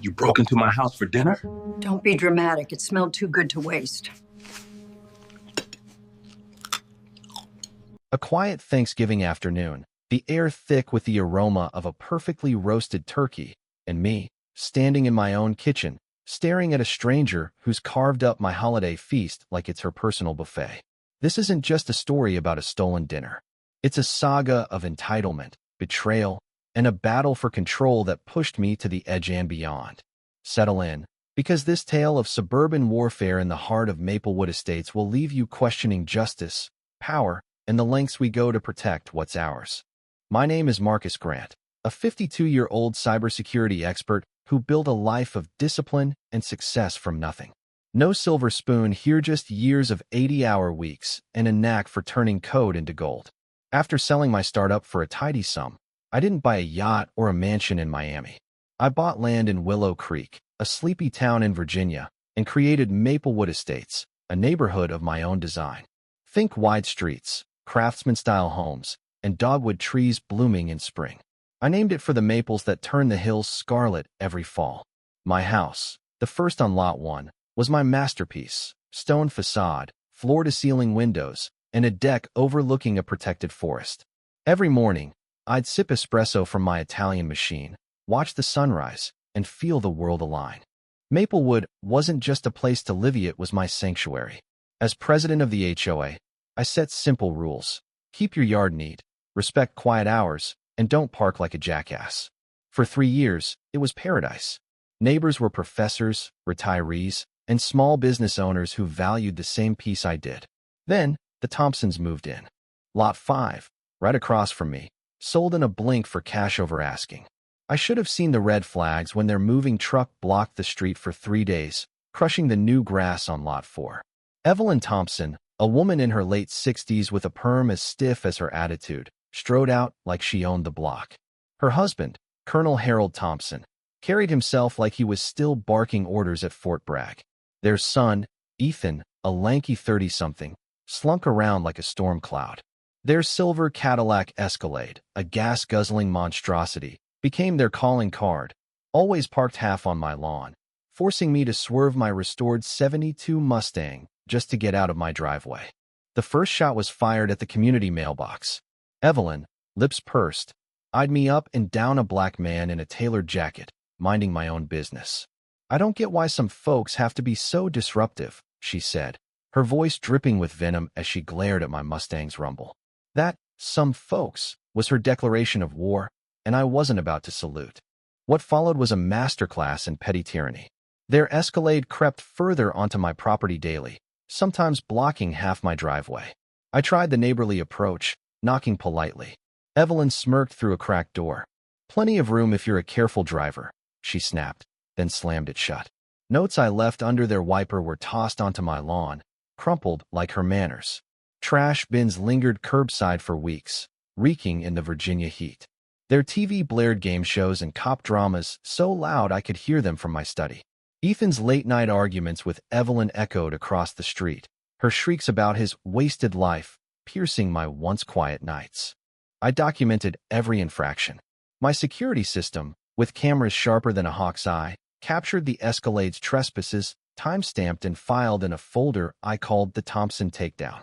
You broke into my house for dinner? Don't be dramatic. It smelled too good to waste. A quiet Thanksgiving afternoon, the air thick with the aroma of a perfectly roasted turkey, and me, standing in my own kitchen, staring at a stranger who's carved up my holiday feast like it's her personal buffet. This isn't just a story about a stolen dinner. It's a saga of entitlement, betrayal, and a battle for control that pushed me to the edge and beyond. Settle in, because this tale of suburban warfare in the heart of Maplewood Estates will leave you questioning justice, power, and the lengths we go to protect what's ours. My name is Marcus Grant, a 52-year-old cybersecurity expert who built a life of discipline and success from nothing. No silver spoon here, just years of 80-hour weeks and a knack for turning code into gold. After selling my startup for a tidy sum, I didn't buy a yacht or a mansion in Miami. I bought land in Willow Creek, a sleepy town in Virginia, and created Maplewood Estates, a neighborhood of my own design. Think wide streets, craftsman-style homes, and dogwood trees blooming in spring. I named it for the maples that turn the hills scarlet every fall. My house, the first on Lot 1, was my masterpiece: stone facade, floor-to-ceiling windows, and a deck overlooking a protected forest. Every morning, I'd sip espresso from my Italian machine, watch the sunrise, and feel the world align. Maplewood wasn't just a place to live, it was my sanctuary. As president of the HOA, I set simple rules. Keep your yard neat, respect quiet hours, and don't park like a jackass. For 3 years, it was paradise. Neighbors were professors, retirees, and small business owners who valued the same peace I did. Then, the Thompsons moved in. Lot 5, right across from me, sold in a blink for cash over asking. I should have seen the red flags when their moving truck blocked the street for 3 days, crushing the new grass on Lot 4. Evelyn Thompson, a woman in her late 60s with a perm as stiff as her attitude, strode out like she owned the block. Her husband, Colonel Harold Thompson, carried himself like he was still barking orders at Fort Bragg. Their son, Ethan, a lanky 30-something, slunk around like a storm cloud. Their silver Cadillac Escalade, a gas-guzzling monstrosity, became their calling card, always parked half on my lawn, forcing me to swerve my restored '72 Mustang just to get out of my driveway. The first shot was fired at the community mailbox. Evelyn, lips pursed, eyed me up and down, a black man in a tailored jacket, minding my own business. "I don't get why some folks have to be so disruptive," she said, her voice dripping with venom as she glared at my Mustang's rumble. That, "some folks," was her declaration of war, and I wasn't about to salute. What followed was a masterclass in petty tyranny. Their Escalade crept further onto my property daily, sometimes blocking half my driveway. I tried the neighborly approach, knocking politely. Evelyn smirked through a cracked door. "Plenty of room if you're a careful driver," she snapped, then slammed it shut. Notes I left under their wiper were tossed onto my lawn, crumpled like her manners. Trash bins lingered curbside for weeks, reeking in the Virginia heat. Their TV blared game shows and cop dramas so loud I could hear them from my study. Ethan's late-night arguments with Evelyn echoed across the street, her shrieks about his wasted life piercing my once quiet nights. I documented every infraction. My security system, with cameras sharper than a hawk's eye, captured the Escalade's trespasses, time-stamped and filed in a folder I called the Thompson Takedown.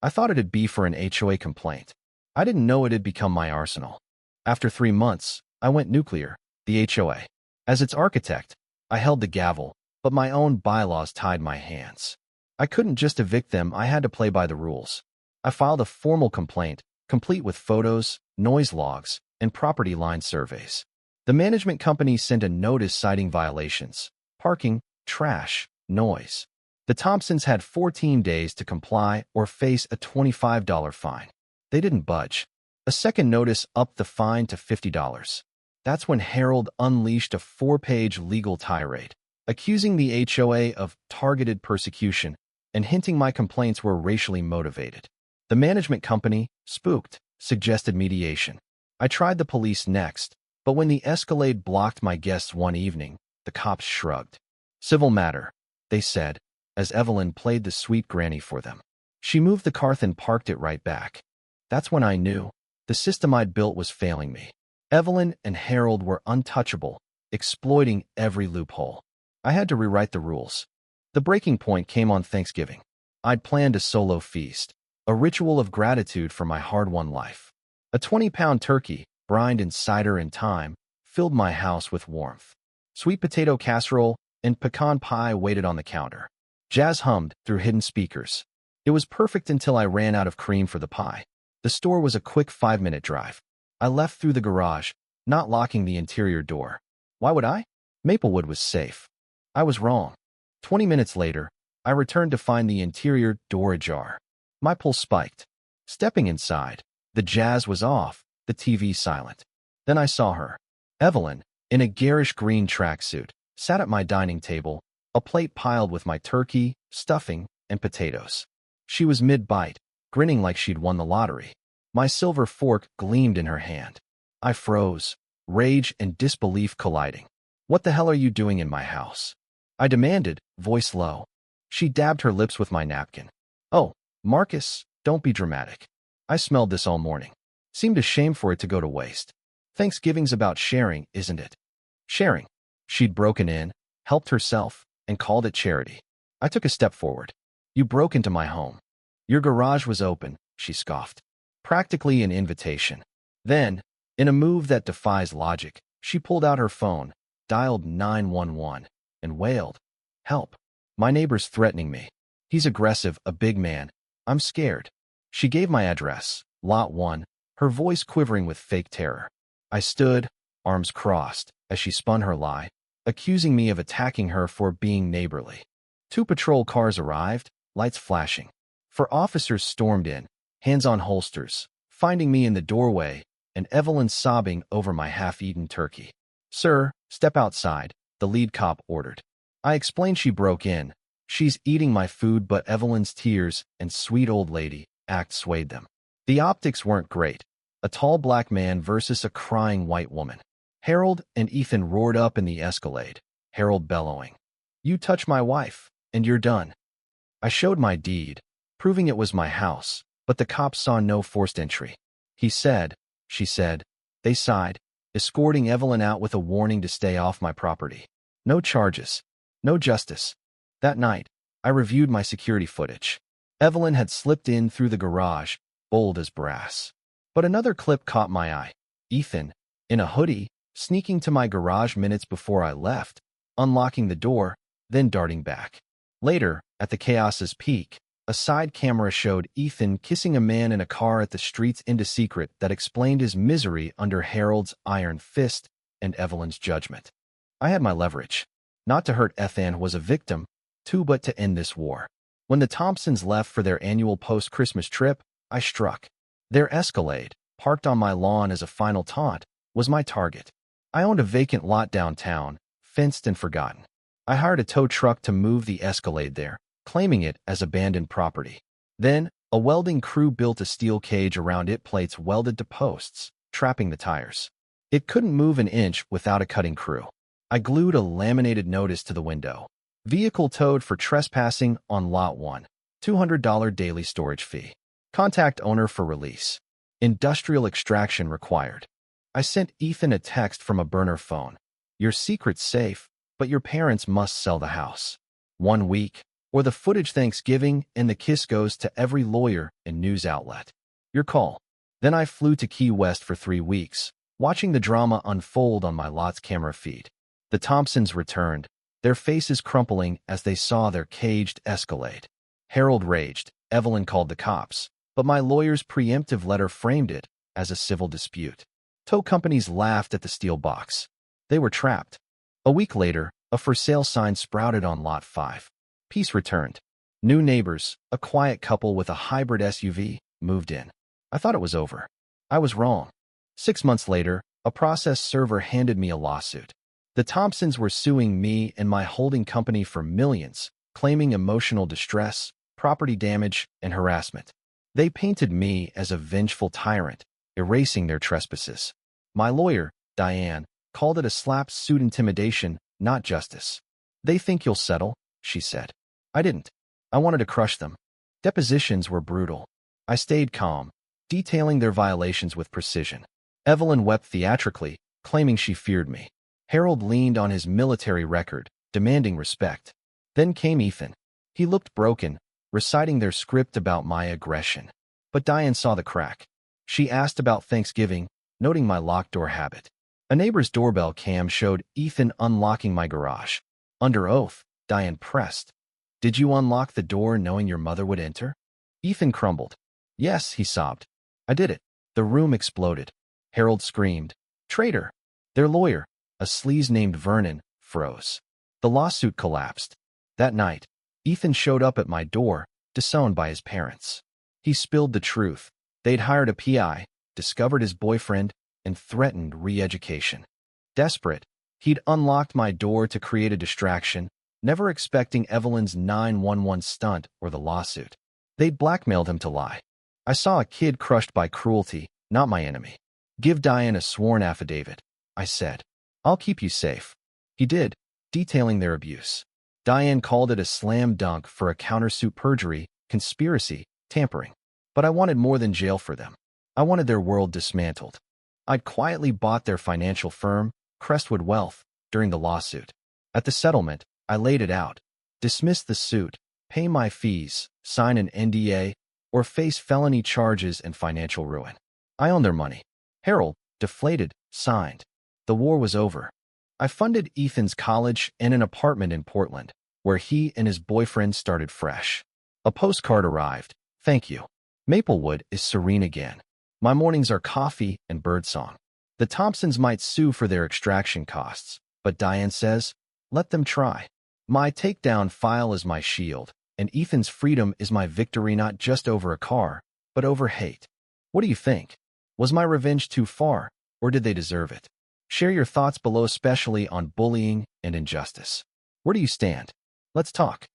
I thought it'd be for an HOA complaint. I didn't know it'd become my arsenal. After 3 months, I went nuclear, the HOA. As its architect, I held the gavel, but my own bylaws tied my hands. I couldn't just evict them, I had to play by the rules. I filed a formal complaint, complete with photos, noise logs, and property line surveys. The management company sent a notice citing violations: parking, trash, noise. The Thompsons had 14 days to comply or face a $25 fine. They didn't budge. A second notice upped the fine to $50. That's when Harold unleashed a 4-page legal tirade, accusing the HOA of targeted persecution and hinting my complaints were racially motivated. The management company, spooked, suggested mediation. I tried the police next, but when the Escalade blocked my guests one evening, the cops shrugged. "Civil matter," they said, as Evelyn played the sweet granny for them. She moved the car and parked it right back. That's when I knew the system I'd built was failing me. Evelyn and Harold were untouchable, exploiting every loophole. I had to rewrite the rules. The breaking point came on Thanksgiving. I'd planned a solo feast, a ritual of gratitude for my hard-won life. A 20-pound turkey, brined in cider and thyme, filled my house with warmth. Sweet potato casserole and pecan pie waited on the counter. Jazz hummed through hidden speakers. It was perfect until I ran out of cream for the pie. The store was a quick 5-minute drive. I left through the garage, not locking the interior door. Why would I? Maplewood was safe. I was wrong. 20 minutes later, I returned to find the interior door ajar. My pulse spiked. Stepping inside, the jazz was off, the TV silent. Then I saw her. Evelyn, in a garish green tracksuit, sat at my dining table, a plate piled with my turkey, stuffing, and potatoes. She was mid-bite, grinning like she'd won the lottery. My silver fork gleamed in her hand. I froze, rage and disbelief colliding. "What the hell are you doing in my house?" I demanded, voice low. She dabbed her lips with my napkin. "Oh, Marcus, don't be dramatic. I smelled this all morning. Seemed a shame for it to go to waste. Thanksgiving's about sharing, isn't it?" Sharing. She'd broken in, helped herself, and called it charity. I took a step forward. "You broke into my home. Your garage was open," she scoffed. Practically an invitation. Then, in a move that defies logic, she pulled out her phone, dialed 911, and wailed, "Help. My neighbor's threatening me. He's aggressive, a big man. I'm scared." She gave my address, Lot 1, her voice quivering with fake terror. I stood, arms crossed, as she spun her lie, accusing me of attacking her for being neighborly. 2 patrol cars arrived, lights flashing. 4 officers stormed in, hands on holsters, finding me in the doorway, and Evelyn sobbing over my half-eaten turkey. "Sir, step outside," the lead cop ordered. I explained she broke in. She's eating my food, but Evelyn's tears and sweet old lady act swayed them. The optics weren't great. A tall black man versus a crying white woman. Harold and Ethan roared up in the Escalade, Harold bellowing, "You touch my wife, and you're done." I showed my deed, proving it was my house, but the cops saw no forced entry. She said, they sighed, escorting Evelyn out with a warning to stay off my property. No charges. No justice. That night, I reviewed my security footage. Evelyn had slipped in through the garage, bold as brass. But another clip caught my eye. Ethan, in a hoodie, sneaking to my garage minutes before I left, unlocking the door, then darting back. Later, at the chaos's peak, a side camera showed Ethan kissing a man in a car at the street's end, a secret that explained his misery under Harold's iron fist and Evelyn's judgment. I had my leverage. Not to hurt Ethan was a victim, too, but to end this war. When the Thompsons left for their annual post-Christmas trip, I struck. Their Escalade, parked on my lawn as a final taunt, was my target. I owned a vacant lot downtown, fenced and forgotten. I hired a tow truck to move the Escalade there, claiming it as abandoned property. Then, a welding crew built a steel cage around it, plates welded to posts, trapping the tires. It couldn't move an inch without a cutting crew. I glued a laminated notice to the window. Vehicle towed for trespassing on Lot 1. $200 daily storage fee. Contact owner for release. Industrial extraction required. I sent Ethan a text from a burner phone. "Your secret's safe, but your parents must sell the house. 1 week, or the footage Thanksgiving and the kiss goes to every lawyer and news outlet. Your call." Then I flew to Key West for 3 weeks, watching the drama unfold on my lot's camera feed. The Thompsons returned, their faces crumpling as they saw their caged Escalade. Harold raged. Evelyn called the cops, but my lawyer's preemptive letter framed it as a civil dispute. Tow companies laughed at the steel box. They were trapped. A week later, a for sale sign sprouted on Lot 5. Peace returned. New neighbors, a quiet couple with a hybrid SUV, moved in. I thought it was over. I was wrong. 6 months later, a process server handed me a lawsuit. The Thompsons were suing me and my holding company for millions, claiming emotional distress, property damage, and harassment. They painted me as a vengeful tyrant, erasing their trespasses. My lawyer, Diane, called it a slap suit intimidation, not justice. "They think you'll settle," she said. I didn't. I wanted to crush them. Depositions were brutal. I stayed calm, detailing their violations with precision. Evelyn wept theatrically, claiming she feared me. Harold leaned on his military record, demanding respect. Then came Ethan. He looked broken, reciting their script about my aggression. But Diane saw the crack. She asked about Thanksgiving, noting my locked door habit. A neighbor's doorbell cam showed Ethan unlocking my garage. Under oath, Diane pressed. "Did you unlock the door knowing your mother would enter?" Ethan crumbled. "Yes," he sobbed. "I did it." The room exploded. Harold screamed, "Traitor!" Their lawyer, a sleaze named Vernon, froze. The lawsuit collapsed. That night, Ethan showed up at my door, disowned by his parents. He spilled the truth. They'd hired a PI, discovered his boyfriend, and threatened re-education. Desperate, he'd unlocked my door to create a distraction, never expecting Evelyn's 911 stunt or the lawsuit. They'd blackmailed him to lie. I saw a kid crushed by cruelty, not my enemy. "Give Diane a sworn affidavit," I said. "I'll keep you safe." He did, detailing their abuse. Diane called it a slam dunk for a countersuit perjury, conspiracy, tampering. But I wanted more than jail for them. I wanted their world dismantled. I'd quietly bought their financial firm, Crestwood Wealth, during the lawsuit. At the settlement, I laid it out. Dismiss the suit, pay my fees, sign an NDA, or face felony charges and financial ruin. I owned their money. Harold, deflated, signed. The war was over. I funded Ethan's college and an apartment in Portland, where he and his boyfriend started fresh. A postcard arrived. "Thank you. Maplewood is serene again. My mornings are coffee and birdsong." The Thompsons might sue for their extraction costs, but Diane says, let them try. My takedown file is my shield, and Ethan's freedom is my victory, not just over a car, but over hate. What do you think? Was my revenge too far, or did they deserve it? Share your thoughts below, especially on bullying and injustice. Where do you stand? Let's talk.